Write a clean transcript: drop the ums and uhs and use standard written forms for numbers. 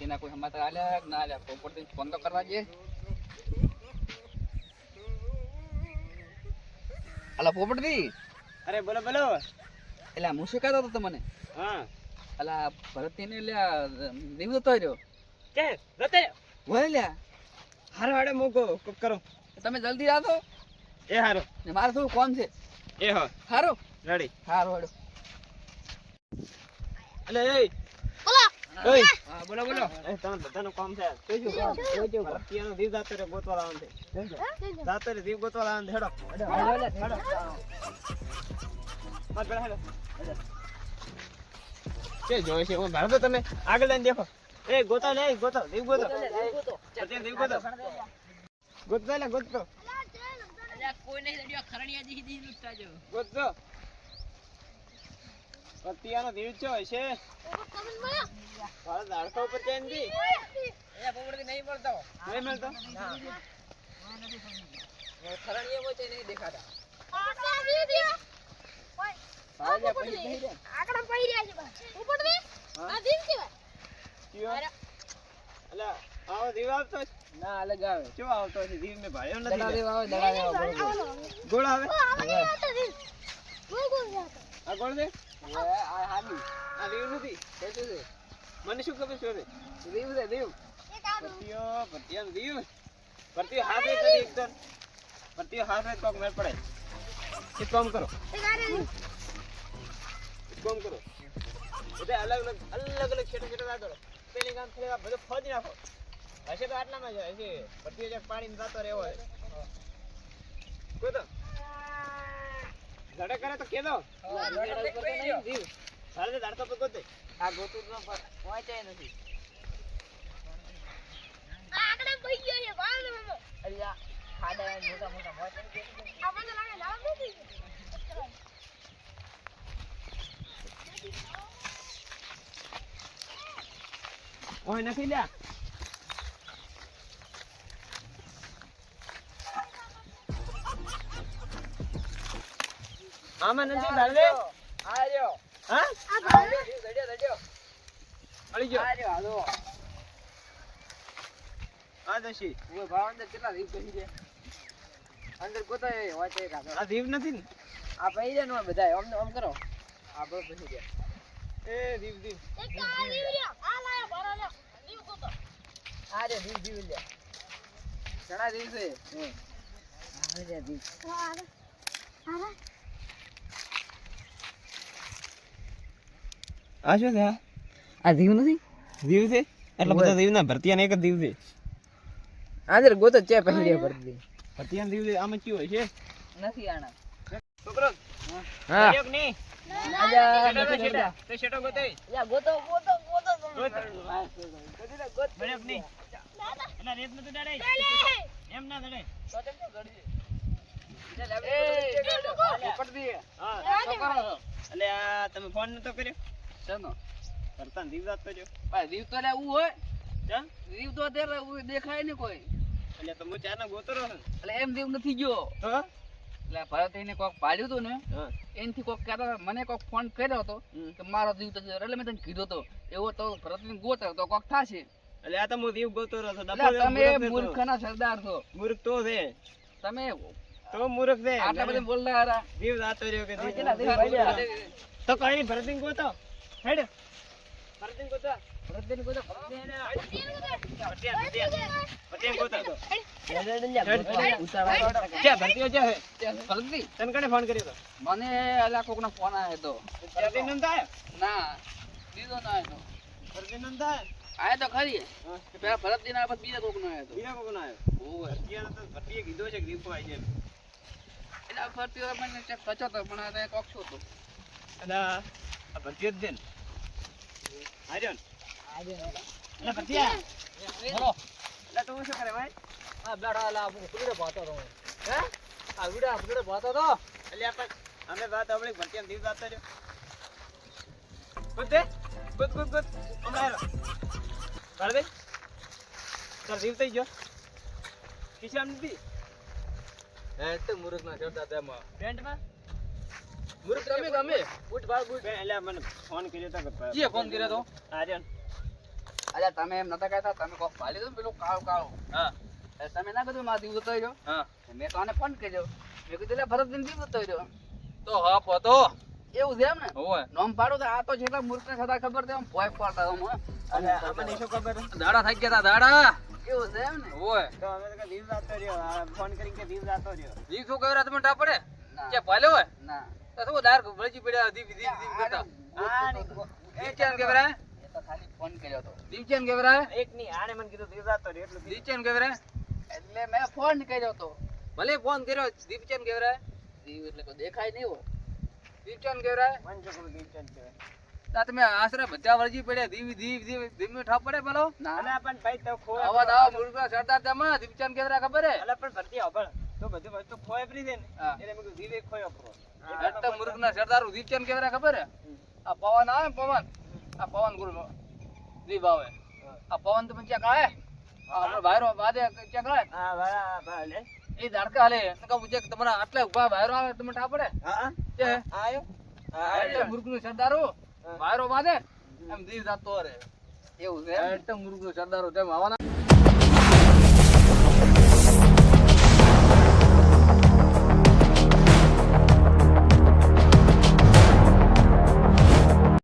તેના કોઈ સમાચાર આલ્યા કે ના આલ્યા પોપટથી ફોન તો કરવા દે. અલા પોપટથી. અરે બોલો બોલો. એટલે હું શું કહેતો હતો તમને? હા. અલા ભરતને લ્યા દેવ જતો રહ્યો. કે જતે હોય લ્યા. હારો હાડે મૂકો કોક કરો. તમે જલ્દી આવતો. એ હારો. ને મારે થોડું કોમ છે. એ હો. હારો. રેડી. હારો હાડો. અલે એ બોલો. ઓય. હા બોલો બોલો. એ તમે બધાનું કામ છે. જોજો ભરતીયાનો દીવ જાતો રે ગોતવા લાવવાનું છે. જાતો રે દીવ ગોતવા લાવવાનું છે. હેડો. હેડો. મત બેઠા હેડો. કે જોઈ છે હું ભારતો તમે આગળ લઈને દેખો. એ ગોતો લે ગોતો દીવ ગોતો. ભરતીયા દીવ ગોતો. ગોતતો લે ગોતતો. કોઈ નહીં દડિયો ખરણિયા દી દી લૂટતા જો. ગોતતો. ભરતીયાનો દીવ છે હશે. ભારત હાડકા ઉપર ચેન દી. એ પોપટથી નહીં મળતો. નહીં મળતો. ખરણિયા મોચે નહીં દેખાતા. આટલા દી દિયો આલ્યા પડી નહીં રે. આકડા પડી રહ્યા છે ભાઈ ઉપર દે આ દીવ છે ક્યો? અલા આવો દીવ આવતો છે? ના અલગ આવે. કેવો આવતો છે? દીવ મે ભાળ્યો દડા નથી. દેવા આવે દડા દેવા બરોબર. ગોળ આવે? ગોળ ગોળ આ ગોળ દે? આ હાલી. આ દીવ નથી. કેતું છે? મને શું ખબર છે હવે? દેવ છે દેવ. ભરતીયાનો દીવ. ભરતીયો હાથ રેત નથી એકદમ. ભરતીયો હાથ રેત કોક મેળ પડે. એક કામ કરો. એક કામ કરો. બધા અલગ અલગ છેટો રાતો. પેલી ગામ થી બધો ખોદી નાખો. હશે તો આટલામાં જ હશે. ભરતીયો જે પાણીમાં જાતો રહેવો હોય. કોઈ તો ધડક કરે તો કેદો. સારે દાડતો પર ગોતે. આ ગોતું તો પહોંચાય નથી. આકડા પડી ગયા છે ભાઈ મમ્મો અલ્યા ખાડા મોટા મોટા મોટા આપણે તો લાગે લાવ નથી ઓય નથી લ્યા. આમાં નથી દાડે. આર્યો હા? આર્યો દડિયો દડિયો અડી ગયો. આર્યો હાલો. આ દશી. ઓય ભાવ અંદર કેટલા દીપ કહી દે. અંદર કોતાય વાંચે કાઢો. આ દીવ નથી ને? આ પહી દે નો બધાય આમ કરો. આ બસ પછી દે. એ દીવ દીવ. એક આ દીવ લ્યો આ લાયો ભરો લ્યો દીવ કોતો આ રે દીપ દીપ લે. ઘણા દિવસે આ રે દીપ. આરે આરે આ શું છે? આ દીવ નથી? દીવ છે? એટલે બધા દીવ ના ભરતીયા એક જ દીવ છે. આદર ગોતો ચે પહેરી દે ભરતી. ભરતીયા દીવ છે આમાં કયું હોય છે? નથી આણા. છોકરો હા. એક ની. આજા શેટો નથી શેટો. તે શેટો ગોતે. યા ગોતો ગોતો ગોતો ગોત. ગોત. બળેક ની. એટલે રેત નથી દાડે. એમ ના દાડે. તો તેમ તો ગડી. એ ઉપર દી. હા. શું કરો છો? એટલે આ તમે ફોન નતો કર્યો? શેનો? ભરતા દીવ જાત કર્યો. ભાઈ દીવ તો લે ઉ હોય. જા. દીવ તો અત્યારે ઉ દેખાય ને કોઈ. એટલે તો હું ચાના ગોતરો છું. એટલે એમ દીવ નથી ગયો. તો એટલે ભરત એને કોક પાડ્યું હતું ને હા. એનથી કોક કહેતો હતો, મને કોક ફોન કર્યો હતો કે મારો દીવ તો ગયો. એટલે મેં તને કીધું તો એવો તો ભરતને ગોતો તો કોક થાશે. એટલે આ તો હું દીવ ગોતરો છું. એટલે તમે મૂર્ખના સરદાર છો. મૂર્ખ તો છે. તમે તો મૂર્ખ છે. આટલા બધા બોલતા હારા. દીવ જાતો રહ્યો કે તમે દીવ કેટલા જાતો દિવસ રહ્યો. બોલ્યા? તો કઈ નહીં ભરતીને ગોતો. હેડ. ભરતીને ગોતો. ભરતને ગોતો, ભરતને એને ભરતીને ગોતો. ઉતાવળ. ક્યાં ભરતીઓ ક્યાં છે? ભરતજી, તને કને ફોન કર્યો તો? મને અલા કોકનો ફોન આવ્યો હતો. ભરતી નંદ આયો? ના દીધો ના આવ્યો. ભરતી નંદ આયો? આવ્યો તો ખરી હા. કે પેલા ભરતજી ના પછી બીજા કોકનો આવ્યો હતો. બીજા કોકનો આયો? ઓવે. ભરતીયાનો તો ભરતીએ કીધો છે કે દીપો આવી જાય. એટલે આ ભરતીઓ મને ચેક કચો તો પણ આ કોક શું હતું. એટલે આ ભરતીઓ જ દે ને. હાર્યો ને? એટલે ભરતીયા. બોલો. એટલે તું શું કરે ભાઈ? આ બેડા લા ફૂડે ભાતો તો. હે? આ વિડા ફૂડે ભાતો તો. એટલે આપણે અમે વાત આપણે ભરતીયા દીવ જાતો રહ્યો. ગોતે ગોત હમણાં કાઢ દે. ચાલ દીવ થઈ ગયો. ખિસ્સામ નથી? હે તો મુરક ના ચડતા તેમાં. પેન્ટમાં? મુરક ગમે બૂટ બાળ બૂટ. એટલે મને ફોન કર્યો તો કે જે ફોન કર્યો તો? હાર્યો ને? અલ્યા તમે એમ નતા કહેતા તમે કોક ભાલી દો ને પેલું કાળું કાળું. હા એટલે તમે ના કીધું મારો દીવ ઉતર્યો. હા મેં તો આને ફોન કર્યો. મેં કીધું લે ભરતજીનો દીવ ઉતર્યો. તો હપ હતો એવું છે એમ ને? ઓય નોમ પાડું તો આ તો જેટલા મૂર્ખને છતાં ખબર છે આમ ભોય પાડતા આમ, હો. અને અમને શું ખબર દાડા થઈ ગયા તા દાડા એવું છે એમ ને? ઓય તો અમે તો કે દીવ જાતો રહ્યો આ ફોન કરીને કે દીવ જાતો રહ્યો જી શું કહ્યું તમે ટા પડે ના. કે ભાલે હોય ના. તો શું દાર વળજી પડ્યા દીપ દીપ દીપ કરતા આ ને દીપચેન કેવરા એ તો ખાલી ફોન કર્યો હતો. દીપચેન કેવરા એક ની આને મને કીધું દીવ જાતો રહ્યો એટલું દીપચેન કેવરા એટલે મેં ફોન કર્યો હતો. ભલે ફોન કર્યો દીપચેન કેવરા દીવ એટલે કોઈ દેખાય નહીં હોય. દીપચેન કેવરા મન છોકરું દીવ ચંદ કહેવાય તા તમે આશરે બધા વળજી પડ્યા દીપ દીપ દીપ દીપ ઠાપ પડે પેલો ના. અલા પણ ભાઈ તો ખોય આવા દાવા મુર્ગા સરદાર તેમાં દીપચેન કેવરા ખબર હે અલા પણ ભરતી આવળ તો બધું વસ્તુ ખોય પડી છે ને હા. એટલે મેં કીધું દીવ એક ખોયો પરો એટલે મુર્ગના સરદાર દીપચેન કેવરા ખબર હે આ પવન આવે ને પવન આ પવન ગુરુ દીપ આવે આ પવન તો ચેક આવે આ આપણો વાયરો વાદે ચેક આવે હા વાળા ભાલે એ દાડકા હાલે તો કહું ચેક તમારા આટલા ઉભા વાયરો આવે તમે ઠાપ પડે હા કે આયો એટલે મુર્ગનું સરદારો વાયરો વાદે એમ દીવ જાતો રે એવું છે એમ ને? એટલે મુર્ગનું સરદારો તેમ આવવાના